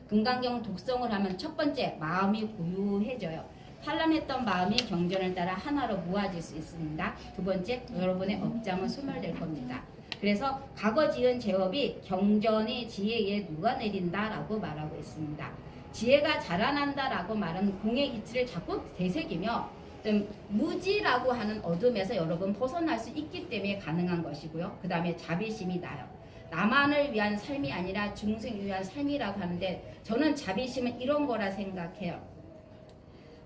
금강경 독성을 하면 첫 번째, 마음이 고요해져요. 산란했던 마음이 경전을 따라 하나로 모아질 수 있습니다. 두 번째, 여러분의 업장은 소멸될 겁니다. 그래서 과거 지은 죄업이 경전의 지혜에 녹아내린다라고 말하고 있습니다. 지혜가 자라난다라고 말하는 공의 이치를 자꾸 되새기며 무지라고 하는 어둠에서 여러분 벗어날 수 있기 때문에 가능한 것이고요. 그 다음에 자비심이 나요. 나만을 위한 삶이 아니라 중생을 위한 삶이라고 하는데 저는 자비심은 이런 거라 생각해요.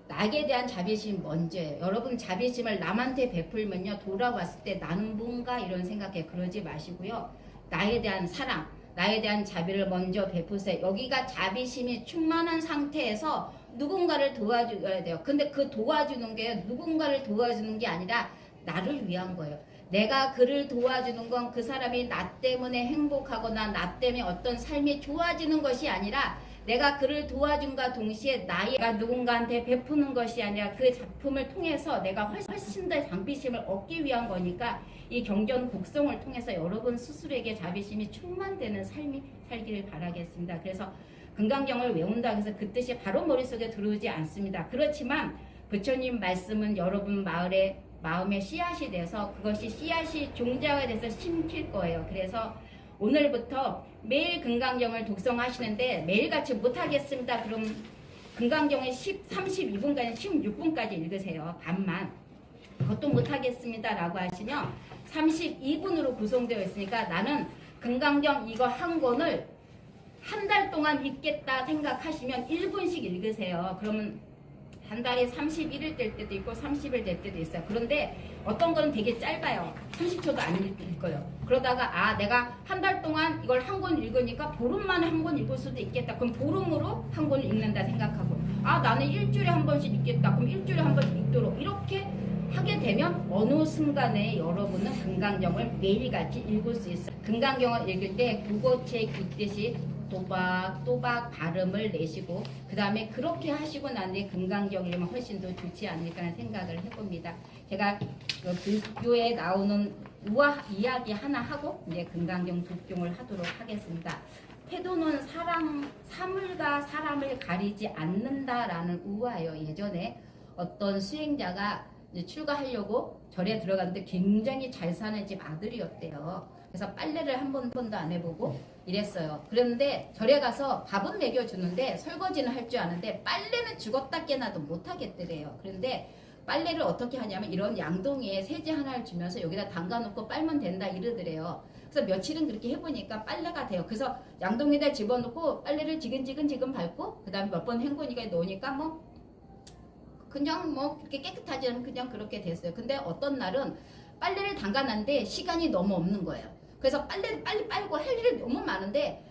나에게 대한 자비심이 먼저예요. 여러분 자비심을 남한테 베풀면요 돌아왔을 때 나는 뭔가 이런 생각해 그러지 마시고요. 나에 대한 사랑, 나에 대한 자비를 먼저 베푸세요. 여기가 자비심이 충만한 상태에서 누군가를 도와줘야 돼요. 근데 그 도와주는 게 누군가를 도와주는 게 아니라 나를 위한 거예요. 내가 그를 도와주는 건 그 사람이 나 때문에 행복하거나 나 때문에 어떤 삶이 좋아지는 것이 아니라 내가 그를 도와준과 동시에 나가 누군가한테 베푸는 것이 아니라 그 작품을 통해서 내가 훨씬 더 자비심을 얻기 위한 거니까 이 경전 곡성을 통해서 여러분 스스로에게 자비심이 충만되는 삶이 살기를 바라겠습니다. 그래서 금강경을 외운다 해서 그 뜻이 바로 머릿속에 들어오지 않습니다. 그렇지만 부처님 말씀은 여러분 마음에 씨앗이 돼서 그것이 씨앗이 종자가 돼서 심길 거예요. 그래서 오늘부터 매일 금강경을 독성하시는데 매일같이 못하겠습니다. 그럼 금강경을 32분까지 16분까지 읽으세요. 반만. 그것도 못하겠습니다 라고 하시면 32분으로 구성되어 있으니까 나는 금강경 이거 한 권을 한 달 동안 읽겠다 생각하시면 1분씩 읽으세요. 그러면 한 달에 31일 될 때도 있고 30일 될 때도 있어요. 그런데 어떤 거는 되게 짧아요. 30초도 안 읽어요. 그러다가 내가 한 달 동안 이걸 한 권 읽으니까 보름 만에 한 권 읽을 수도 있겠다. 그럼 보름으로 한 권을 읽는다 생각하고 나는 일주일에 한 번씩 읽겠다. 그럼 일주일에 한 번씩 읽도록 이렇게 하게 되면 어느 순간에 여러분은 금강경을 매일같이 읽을 수 있어요. 금강경을 읽을 때 국어책 읽듯이 또박 발음을 내시고 그 다음에 그렇게 하시고 난 뒤에 금강경이면 훨씬 더 좋지 않을까 하는 생각을 해봅니다. 제가 불교에 나오는 우화 이야기 하나 하고 이제 금강경 독종을 하도록 하겠습니다. 태도는 사물과 사람을 가리지 않는다라는 우화예요. 예전에 어떤 수행자가 이제 출가하려고 절에 들어갔는데 굉장히 잘 사는 집 아들이었대요. 그래서 빨래를 한 번도 안 해보고 이랬어요. 그런데 절에 가서 밥은 먹여주는데 설거지는 할 줄 아는데 빨래는 죽었다 깨나도 못하겠더래요. 그런데 빨래를 어떻게 하냐면 이런 양동이에 세제 하나를 주면서 여기다 담가놓고 빨면 된다 이러더래요. 그래서 며칠은 그렇게 해보니까 빨래가 돼요. 그래서 양동이에다 집어넣고 빨래를 지근지근 밟고 그 다음에 몇 번 헹구니까 놓으니까 그냥 그렇게 깨끗하지 않으면 그냥 그렇게 됐어요. 근데 어떤 날은 빨래를 담가놨는데 시간이 너무 없는 거예요. 그래서 빨래를 빨리 빨고 할 일이 너무 많은데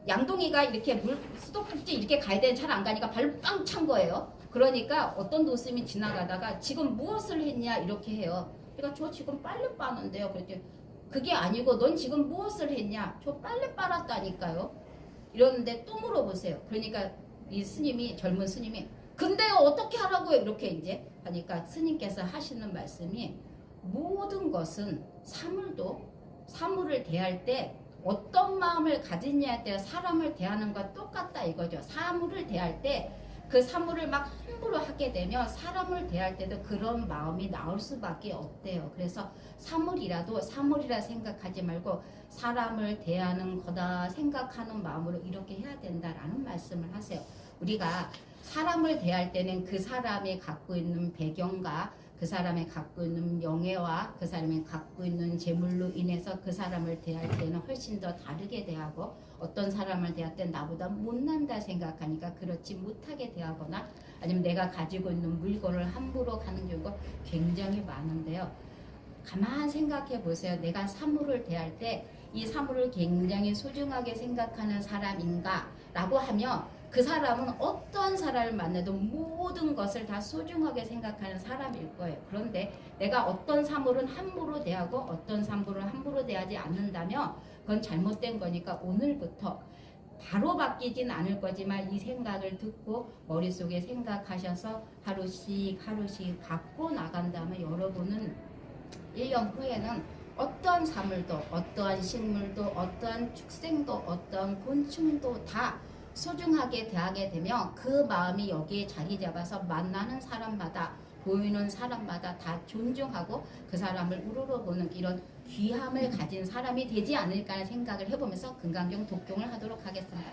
양동이가 이렇게 수도꼭지 이렇게 가야 되는 잘 안 가니까 발로 빵 찬 거예요. 그러니까 어떤 도스님이 지나가다가 지금 무엇을 했냐 이렇게 해요. 그러니까 저 지금 빨래 빠는데요. 그랬더니 그게 아니고 넌 지금 무엇을 했냐? 저 빨래 빨았다니까요. 이러는데 또 물어보세요. 그러니까 이 스님이 젊은 스님이 근데 어떻게 하라고요? 이렇게 이제 하니까 스님께서 하시는 말씀이 모든 것은 사물을 대할 때 어떤 마음을 가지냐에 따라 사람을 대하는 것과 똑같다 이거죠. 사물을 대할 때 그 사물을 막 함부로 하게 되면 사람을 대할 때도 그런 마음이 나올 수밖에 없대요. 그래서 사물이라도 사물이라 생각하지 말고 사람을 대하는 거다 생각하는 마음으로 이렇게 해야 된다라는 말씀을 하세요. 우리가 사람을 대할 때는 그 사람이 갖고 있는 배경과 그 사람이 갖고 있는 명예와 그 사람이 갖고 있는 재물로 인해서 그 사람을 대할 때는 훨씬 더 다르게 대하고 어떤 사람을 대할 때 나보다 못난다 생각하니까 그렇지 못하게 대하거나 아니면 내가 가지고 있는 물건을 함부로 가는 경우가 굉장히 많은데요. 가만 생각해 보세요. 내가 사물을 대할 때 이 사물을 굉장히 소중하게 생각하는 사람인가 라고 하면 그 사람은 어떠한 사람을 만나도 모든 것을 다 소중하게 생각하는 사람일 거예요. 그런데 내가 어떤 사물은 함부로 대하고 어떤 사물은 함부로 대하지 않는다면 그건 잘못된 거니까 오늘부터 바로 바뀌진 않을 거지만 이 생각을 듣고 머릿속에 생각하셔서 하루씩 갖고 나간다면 여러분은 1년 후에는 어떠한 사물도 어떠한 식물도 어떠한 축생도 어떠한 곤충도 다 소중하게 대하게 되면 그 마음이 여기에 자리 잡아서 만나는 사람마다 보이는 사람마다 다 존중하고 그 사람을 우러러 보는 이런 귀함을 가진 사람이 되지 않을까 하는 생각을 해보면서 금강경 독경을 하도록 하겠습니다.